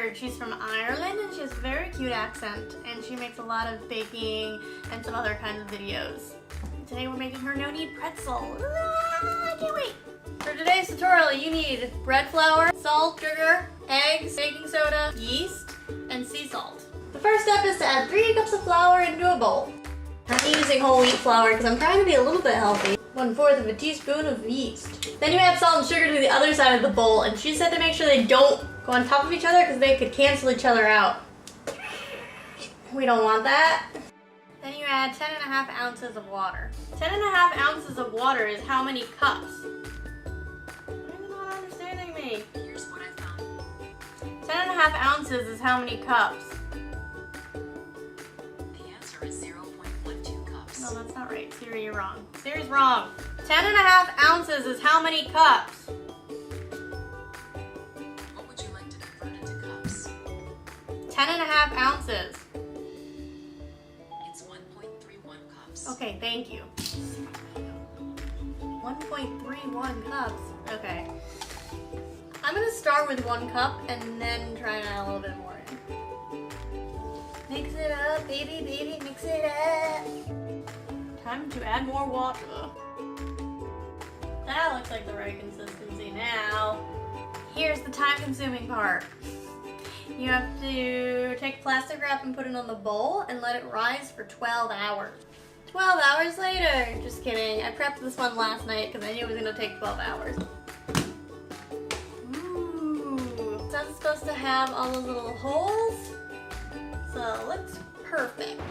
Stafford. She's from Ireland and she has a very cute accent, and she makes a lot of baking and some other kinds of videos. Today we're making her no-knead pretzel. I can't wait! For today's tutorial, you need bread flour, salt, sugar, eggs, baking soda, yeast, and sea salt. The first step is to add 3 cups of flour into a bowl. I'm using whole wheat flour because I'm trying to be a little bit healthy. 1/4 of a teaspoon of yeast. Then you add salt and sugar to the other side of the bowl, and she said to make sure they don't go on top of each other because they could cancel each other out. We don't want that. Then you add 10.5 ounces of water. 10.5 ounces of water is how many cups? You're not understanding me. Here's what I found. 10.5 ounces is how many cups? The answer is 0.12 cups. No, that's not right. Siri, you're wrong. Siri's wrong. 10.5 ounces is how many cups? What would you like to convert into cups? 10.5 ounces. It's 1.31 cups. Okay, thank you. 1.31 cups. Okay. I'm gonna start with 1 cup and then try to add a little bit more in. Mix it up, baby, baby, mix it up. Time to add more water. That looks like the right consistency now. Here's the time-consuming part. You have to take plastic wrap and put it on the bowl and let it rise for 12 hours. 12 hours later. Just kidding. I prepped this one last night because I knew it was going to take 12 hours. Ooh. So it's supposed to have all those little holes. So it looks perfect.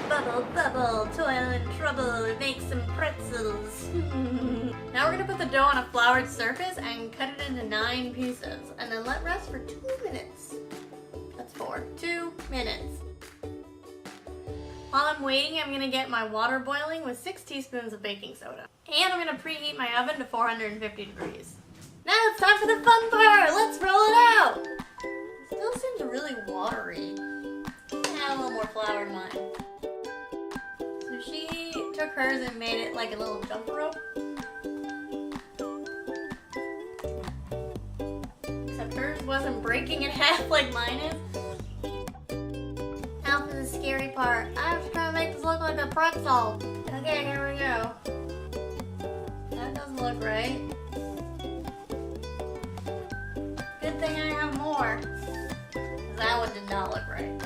Bubble, bubble, toil and trouble, make some pretzels. Now we're going to put the dough on a floured surface and cut it into 9 pieces. And then let rest for 2 minutes. That's 4. 2 minutes. While I'm waiting, I'm going to get my water boiling with 6 teaspoons of baking soda. And I'm going to preheat my oven to 450 degrees. Now it's time for the fun part! Let's roll it out! It still seems really watery. Add a little more flour in mine. So she took hers and made it like a little jump rope. Except hers wasn't breaking in half like mine is. Now for the scary part. I have to try to make this look like a pretzel. Okay, here we go. That doesn't look right. Good thing I have more. Because that one did not look right.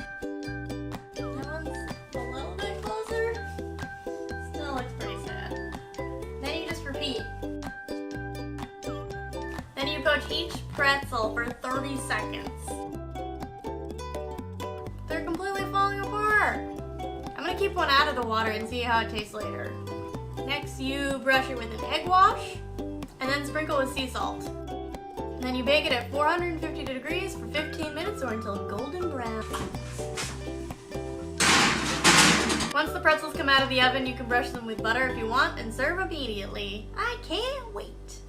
That one's a little bit closer. Still looks pretty sad. Then you just repeat. Then you poach each pretzel for 30 seconds. They're completely falling apart. I'm gonna keep one out of the water and see how it tastes later. Next, you brush it with an egg wash and then sprinkle with sea salt. And then you bake it at 450 degrees for 15 minutes or until golden brown. Once the pretzels come out of the oven, you can brush them with butter if you want and serve immediately. I can't wait.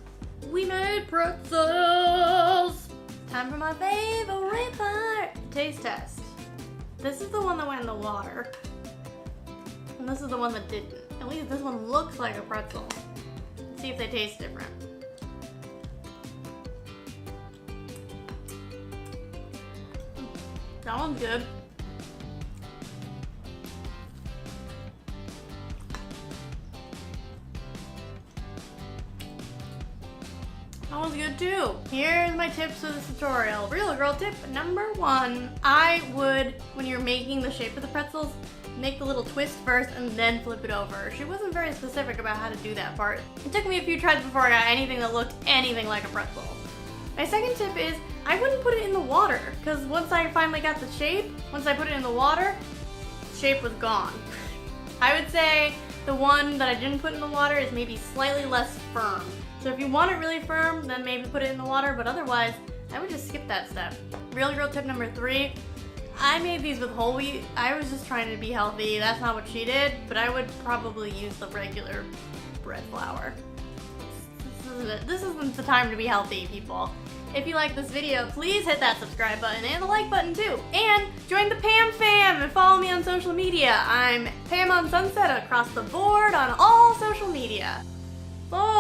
We made pretzels! Time for my favorite part, the taste test. This is the one that went in the water. And this is the one that didn't. At least this one looks like a pretzel. Let's see if they taste different. That one's good. That one's good too. Here's my tips for this tutorial. Real girl tip number 1. I would, when you're making the shape of the pretzels, make the little twist first and then flip it over. She wasn't very specific about how to do that part. It took me a few tries before I got anything that looked anything like a pretzel. My second tip is I wouldn't put it in the water because once I finally got the shape, once I put it in the water, the shape was gone. I would say the one that I didn't put in the water is maybe slightly less firm. So if you want it really firm, then maybe put it in the water, but otherwise, I would just skip that step. Real girl tip number 3, I made these with whole wheat. I was just trying to be healthy. That's not what she did, but I would probably use the regular bread flour. This isn't the time to be healthy, people. If you like this video, please hit that subscribe button and the like button too. And join the Pam fam and follow me on social media. I'm PamOnSunset across the board on all social media. Bye!